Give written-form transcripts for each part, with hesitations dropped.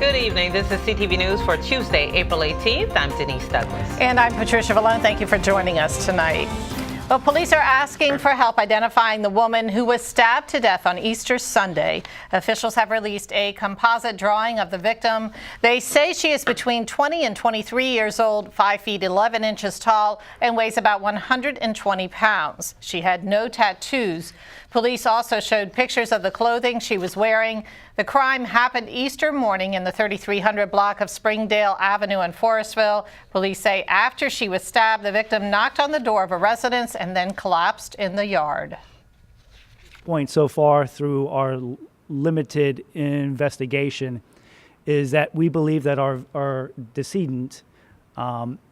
Good evening. This is CTV News for Tuesday, April 18th. I'm Denise Douglas. And I'm Patricia Vallone. Thank you for joining us tonight. Well, police are asking for help identifying the woman who was stabbed to death on Easter Sunday. Officials have released a composite drawing of the victim. They say she is between 20 and 23 years old, 5 feet 11 inches tall, and weighs about 120 pounds. She had no tattoos. Police also showed pictures of the clothing she was wearing. The crime happened Easter morning in the 3300 block of Springdale Avenue in Forestville. Police say after she was stabbed, the victim knocked on the door of a residence and then collapsed in the yard. Point so far through our limited investigation is that we believe that our decedent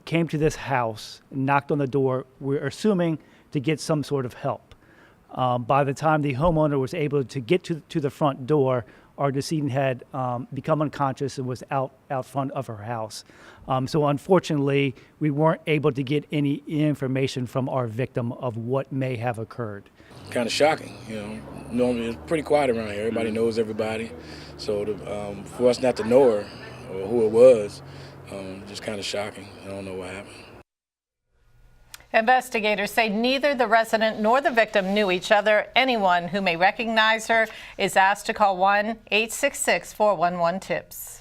came to this house, knocked on the door, we're assuming to get some sort of help. By the time the homeowner was able to get to the front door, our decedent had become unconscious and was out front of her house. So unfortunately, we weren't able to get any information from our victim of what may have occurred. Kind of shocking, you know. Normally it's pretty quiet around here. Everybody knows everybody. So for us not to know her or who it was, just kind of shocking. I don't know what happened. Investigators say neither the resident nor the victim knew each other. Anyone who may recognize her is asked to call 1-866-411-TIPS.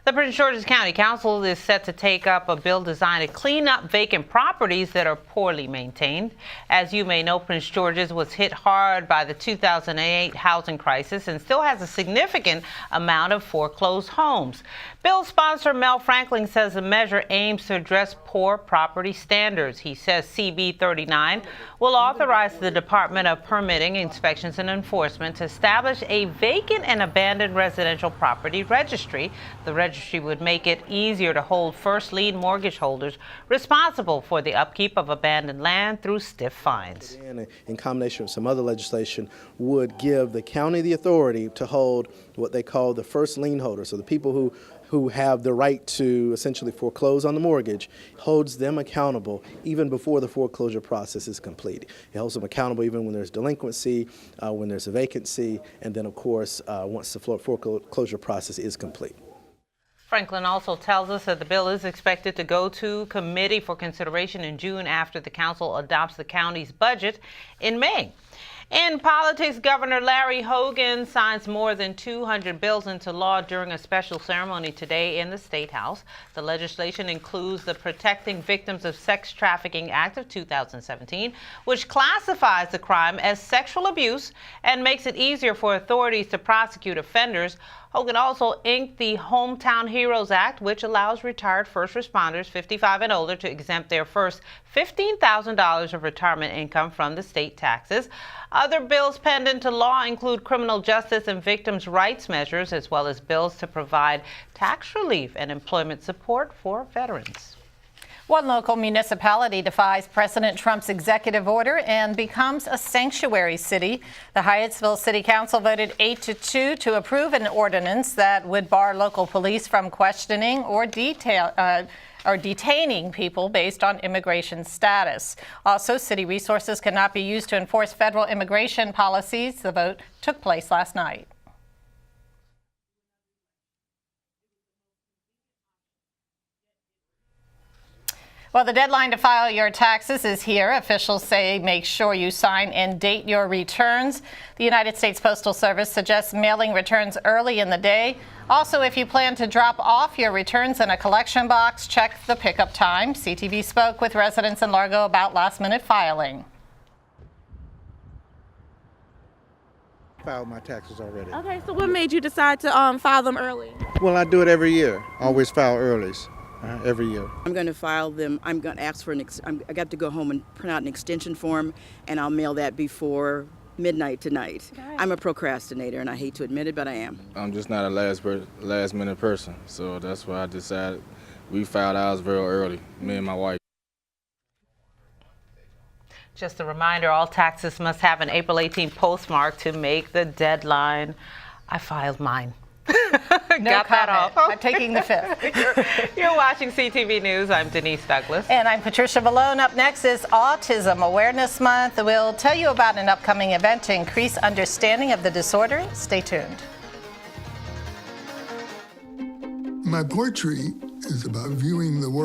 The Prince George's County Council is set to take up a bill designed to clean up vacant properties that are poorly maintained. As you may know, Prince George's was hit hard by the 2008 housing crisis and still has a significant amount of foreclosed homes. Bill sponsor Mel Franklin says the measure aims to address poor property standards. He says CB 39 will authorize the Department of Permitting, Inspections and Enforcement to establish a vacant and abandoned residential property registry. The registry would make it easier to hold first lien mortgage holders responsible for the upkeep of abandoned land through stiff fines. In combination with some other legislation, would give the county the authority to hold what they call the first lien holders, so the people who have the right to essentially foreclose on the mortgage, holds them accountable even before the foreclosure process is complete. It holds them accountable even when there's delinquency, when there's a vacancy, and then of course once the foreclosure process is complete. Franklin also tells us that the bill is expected to go to committee for consideration in June after the council adopts the county's budget in May. In politics, Governor Larry Hogan signs more than 200 bills into law during a special ceremony today in the State House. The legislation includes the Protecting Victims of Sex Trafficking Act of 2017, which classifies the crime as sexual abuse and makes it easier for authorities to prosecute offenders. Hogan also inked the Hometown Heroes Act, which allows retired first responders 55 and older to exempt their first $15,000 of retirement income from the state taxes. Other bills penned into law include criminal justice and victims' rights measures, as well as bills to provide tax relief and employment support for veterans. One local municipality defies President Trump's executive order and becomes a sanctuary city. The Hyattsville City Council voted 8-2 to approve an ordinance that would bar local police from questioning or detaining people based on immigration status. Also, city resources cannot be used to enforce federal immigration policies. The vote took place last night. Well, the deadline to file your taxes is here. Officials say make sure you sign and date your returns. The United States Postal Service suggests mailing returns early in the day. Also, if you plan to drop off your returns in a collection box, check the pickup time. CTV spoke with residents in Largo about last-minute filing. Filed my taxes already. Okay, so what made you decide to file them early? Well, I do it every year. Always file early. Every year. I'm going to file them. I'm going to ask for I got to go home and print out an extension form, and I'll mail that before midnight tonight. Okay. I'm a procrastinator, and I hate to admit it, but I am. I'm just not a last minute person, so that's why I decided we filed ours very early, me and my wife. Just a reminder, all taxes must have an April 18 postmark to make the deadline. I filed mine. No Got that comment. off. I'm taking the fifth. You're watching CTV News. I'm Denise Douglas. And I'm Patricia Vallone. Up next is Autism Awareness Month. We'll tell you about an upcoming event to increase understanding of the disorder. Stay tuned. My poetry is about viewing the world